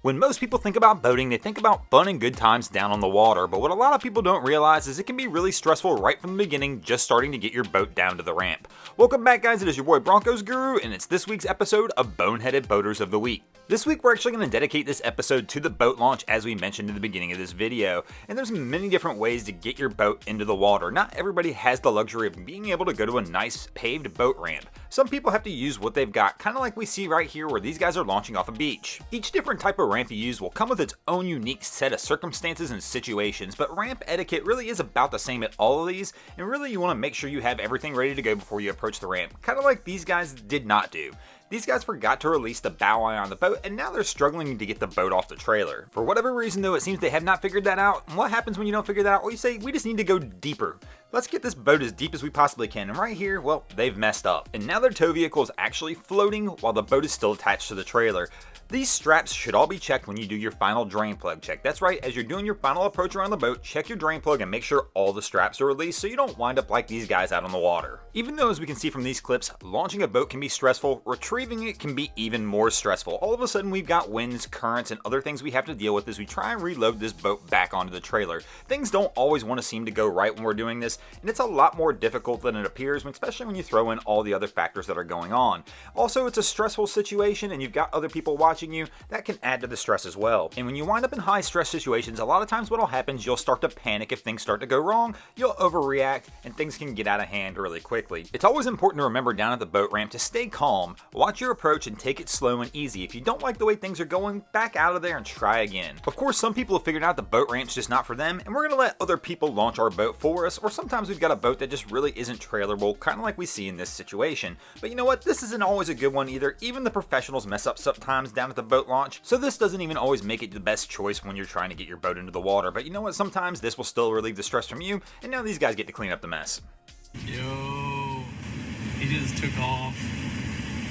When most people think about boating, they think about fun and good times down on the water, but what a lot of people don't realize is it can be really stressful right from the beginning just starting to get your boat down to the ramp. Welcome back, guys. It is your boy Broncos Guru, and it's this week's episode of Boneheaded Boaters of the Week. This week we're actually going to dedicate this episode to the boat launch as we mentioned in the beginning of this video, and there's many different ways to get your boat into the water. Not everybody has the luxury of being able to go to a nice paved boat ramp. Some people have to use what they've got, kind of like we see right here where these guys are launching off a beach. Each different type of ramp you use will come with its own unique set of circumstances and situations, but ramp etiquette really is about the same at all of these, and really you want to make sure you have everything ready to go before you approach the ramp, kind of like these guys did not do. These guys forgot to release the bow eye on the boat, and now they're struggling to get the boat off the trailer. For whatever reason though, it seems they have not figured that out. And what happens when you don't figure that out? Well, you say, we just need to go deeper. Let's get this boat as deep as we possibly can, and right here, well, they've messed up. And now their tow vehicle is actually floating while the boat is still attached to the trailer. These straps should all be checked when you do your final drain plug check. That's right, as you're doing your final approach around the boat, check your drain plug and make sure all the straps are released so you don't wind up like these guys out on the water. Even though, as we can see from these clips, launching a boat can be stressful, retrieving it can be even more stressful. All of a sudden we've got winds, currents, and other things we have to deal with as we try and reload this boat back onto the trailer. Things don't always want to seem to go right when we're doing this, and it's a lot more difficult than it appears, especially when you throw in all the other factors that are going on. Also, it's a stressful situation and you've got other people watching you. That can add to the stress as well. And when you wind up in high stress situations, a lot of times what'll happen is you'll start to panic if things start to go wrong, you'll overreact, and things can get out of hand really quickly. It's always important to remember down at the boat ramp to stay calm, watch your approach, and take it slow and easy. If you don't like the way things are going, back out of there and try again. Of course, some people have figured out the boat ramp's just not for them, and we're gonna let other people launch our boat for us, or sometimes we've got a boat that just really isn't trailerable, kind of like we see in this situation. But you know what? This isn't always a good one either. Even the professionals mess up sometimes down at the boat launch, so this doesn't even always make it the best choice when you're trying to get your boat into the water. But you know what? Sometimes this will still relieve the stress from you, and now these guys get to clean up the mess. Yo, he just took off,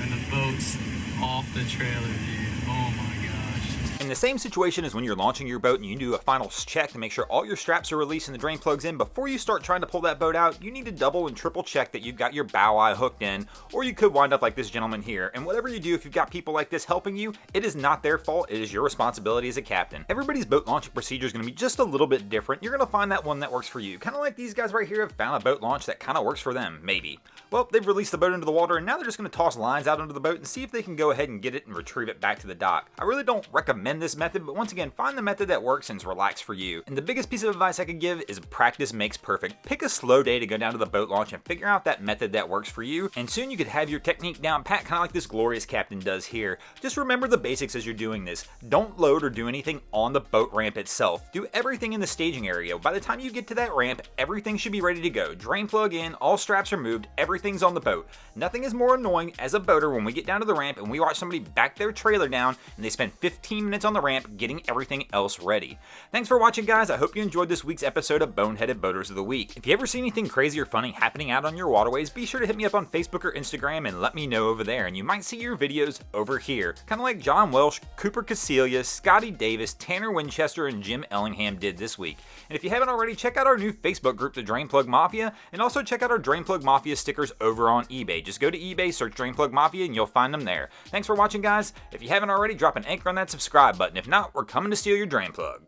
and the boat's off the trailer, dude. Oh my gosh. In the same situation as when you're launching your boat and you do a final check to make sure all your straps are released and the drain plug's in, before you start trying to pull that boat out, you need to double and triple check that you've got your bow eye hooked in, or you could wind up like this gentleman here. And whatever you do, if you've got people like this helping you, it is not their fault, it is your responsibility as a captain. Everybody's boat launching procedure is going to be just a little bit different. You're going to find that one that works for you. Kind of like these guys right here have found a boat launch that kind of works for them, maybe. Well, they've released the boat into the water, and now they're just going to toss lines out into the boat and see if they can go ahead and get it and retrieve it back to the dock. I really don't recommend this method, but once again, find the method that works and is relaxed for you. And the biggest piece of advice I could give is practice makes perfect. Pick a slow day to go down to the boat launch and figure out that method that works for you, and soon you could have your technique down pat, kind of like this glorious captain does here. Just remember the basics as you're doing this. Don't load or do anything on the boat ramp itself. Do everything in the staging area. By the time you get to that ramp, everything should be ready to go. Drain plug in, all straps are moved, everything's on the boat. Nothing is more annoying as a boater when we get down to the ramp and we watch somebody back their trailer down and they spend 15 minutes on the ramp getting everything else ready. Thanks for watching, guys. I hope you enjoyed this week's episode of Boneheaded Boaters of the Week. If you ever see anything crazy or funny happening out on your waterways, be sure to hit me up on Facebook or Instagram and let me know over there, and you might see your videos over here. Kind of like John Welsh, Cooper Casillas, Scotty Davis, Tanner Winchester, and Jim Ellingham did this week. And if you haven't already, check out our new Facebook group, the Drain Plug Mafia, and also check out our Drain Plug Mafia stickers over on eBay. Just go to eBay, search Drain Plug Mafia, and you'll find them there. Thanks for watching, guys. If you haven't already, drop an anchor on that subscribe button. If not, we're coming to steal your drain plug.